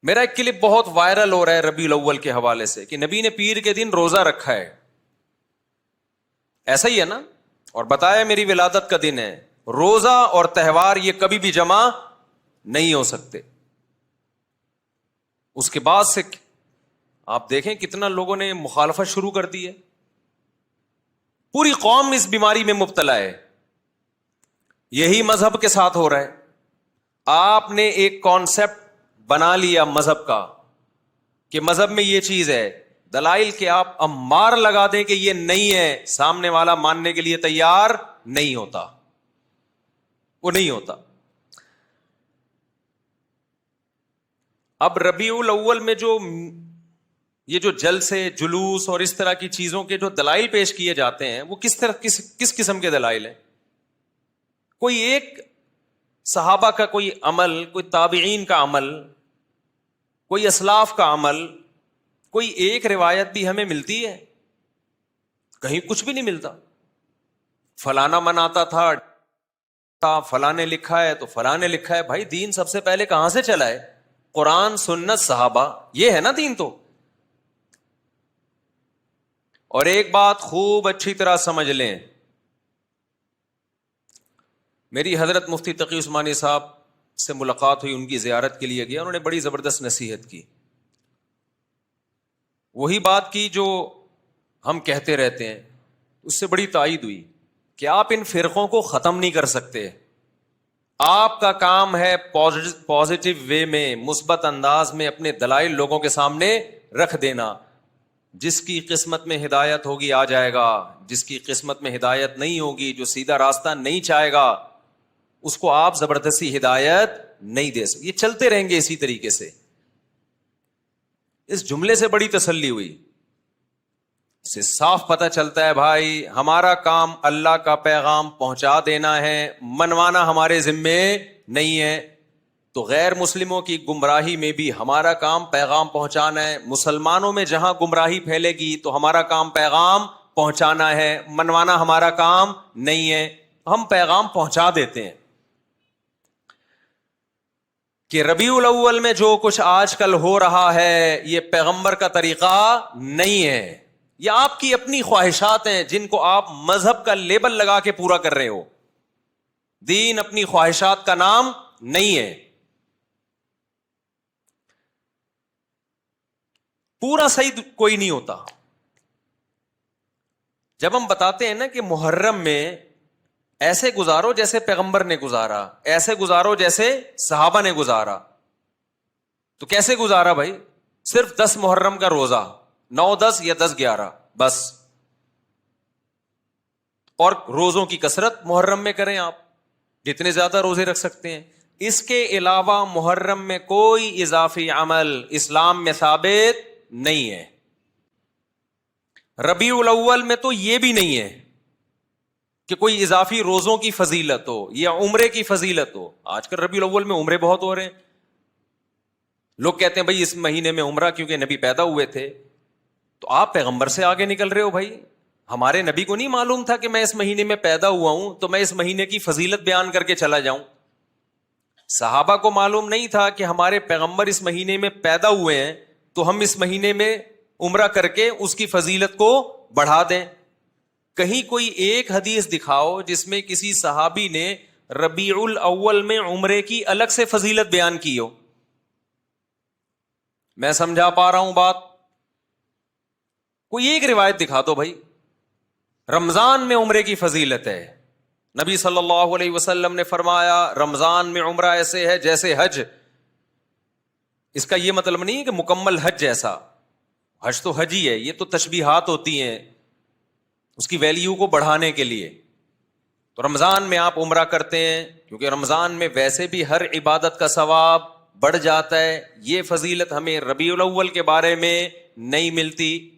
میرا ایک کلپ بہت وائرل ہو رہا ہے ربیع الاول کے حوالے سے کہ نبی نے پیر کے دن روزہ رکھا ہے. ایسا ہی ہے نا؟ اور بتایا میری ولادت کا دن ہے. روزہ اور تہوار یہ کبھی بھی جمع نہیں ہو سکتے. اس کے بعد سے آپ دیکھیں کتنا لوگوں نے مخالفت شروع کر دی ہے. پوری قوم اس بیماری میں مبتلا ہے. یہی مذہب کے ساتھ ہو رہا ہے. آپ نے ایک کانسیپٹ بنا لیا مذہب کا کہ مذہب میں یہ چیز ہے، دلائل کہ آپ امار لگا دیں کہ یہ نہیں ہے، سامنے والا ماننے کے لیے تیار نہیں ہوتا، وہ نہیں ہوتا. اب ربیع الاول میں یہ جو جلسے جلوس اور اس طرح کی چیزوں کے جو دلائل پیش کیے جاتے ہیں وہ کس قسم کے دلائل ہیں؟ کوئی ایک صحابہ کا کوئی عمل، کوئی تابعین کا عمل، کوئی اسلاف کا عمل، کوئی ایک روایت بھی ہمیں ملتی ہے؟ کہیں کچھ بھی نہیں ملتا. فلانا مناتا تھا، فلاں نے لکھا ہے تو فلاں نے لکھا ہے. بھائی دین سب سے پہلے کہاں سے چلا ہے؟ قرآن، سنت، صحابہ، یہ ہے نا دین. تو اور ایک بات خوب اچھی طرح سمجھ لیں، میری حضرت مفتی تقی عثمانی صاحب سے ملاقات ہوئی، ان کی زیارت کے لیے گیا. انہوں نے بڑی زبردست نصیحت کی. وہی بات کی جو ہم کہتے رہتے ہیں، اس سے بڑی تائید ہوئی کہ آپ ان فرقوں کو ختم نہیں کر سکتے. آپ کا کام ہے پازیٹو وے میں، مثبت انداز میں اپنے دلائل لوگوں کے سامنے رکھ دینا. جس کی قسمت میں ہدایت ہوگی آ جائے گا، جس کی قسمت میں ہدایت نہیں ہوگی، جو سیدھا راستہ نہیں چاہے گا، اس کو آپ زبردستی ہدایت نہیں دے سکتے. یہ چلتے رہیں گے اسی طریقے سے. اس جملے سے بڑی تسلی ہوئی. اس سے صاف پتہ چلتا ہے بھائی ہمارا کام اللہ کا پیغام پہنچا دینا ہے، منوانا ہمارے ذمے نہیں ہے. تو غیر مسلموں کی گمراہی میں بھی ہمارا کام پیغام پہنچانا ہے. مسلمانوں میں جہاں گمراہی پھیلے گی تو ہمارا کام پیغام پہنچانا ہے، منوانا ہمارا کام نہیں ہے. ہم پیغام پہنچا دیتے ہیں کہ ربیع الاول میں جو کچھ آج کل ہو رہا ہے یہ پیغمبر کا طریقہ نہیں ہے. یہ آپ کی اپنی خواہشات ہیں جن کو آپ مذہب کا لیبل لگا کے پورا کر رہے ہو. دین اپنی خواہشات کا نام نہیں ہے. پورا صحیح کوئی نہیں ہوتا. جب ہم بتاتے ہیں نا کہ محرم میں ایسے گزارو جیسے پیغمبر نے گزارا، ایسے گزارو جیسے صحابہ نے گزارا، تو کیسے گزارا بھائی؟ صرف 10 محرم کا روزہ، 9، 10 یا 10، 11 بس. اور روزوں کی کثرت محرم میں کریں آپ، جتنے زیادہ روزے رکھ سکتے ہیں. اس کے علاوہ محرم میں کوئی اضافی عمل اسلام میں ثابت نہیں ہے. ربیع الاول میں تو یہ بھی نہیں ہے کہ کوئی اضافی روزوں کی فضیلت ہو یا عمرے کی فضیلت ہو. آج کل ربیع الاول میں عمرے بہت ہو رہے ہیں. لوگ کہتے ہیں بھائی اس مہینے میں عمرہ کیونکہ نبی پیدا ہوئے تھے. تو آپ پیغمبر سے آگے نکل رہے ہو بھائی. ہمارے نبی کو نہیں معلوم تھا کہ میں اس مہینے میں پیدا ہوا ہوں تو میں اس مہینے کی فضیلت بیان کر کے چلا جاؤں؟ صحابہ کو معلوم نہیں تھا کہ ہمارے پیغمبر اس مہینے میں پیدا ہوئے ہیں تو ہم اس مہینے میں عمرہ کر کے اس کی فضیلت کو بڑھا دیں؟ کہیں کوئی ایک حدیث دکھاؤ جس میں کسی صحابی نے ربیع الاول میں عمرے کی الگ سے فضیلت بیان کی ہو. میں سمجھا پا رہا ہوں بات؟ کوئی ایک روایت دکھا دو بھائی. رمضان میں عمرے کی فضیلت ہے. نبی صلی اللہ علیہ وسلم نے فرمایا رمضان میں عمرہ ایسے ہے جیسے حج. اس کا یہ مطلب نہیں ہے کہ مکمل حج جیسا. حج تو حج ہی ہے، یہ تو تشبیہات ہوتی ہیں اس کی ویلیو کو بڑھانے کے لیے. تو رمضان میں آپ عمرہ کرتے ہیں کیونکہ رمضان میں ویسے بھی ہر عبادت کا ثواب بڑھ جاتا ہے. یہ فضیلت ہمیں ربیع الاول کے بارے میں نہیں ملتی.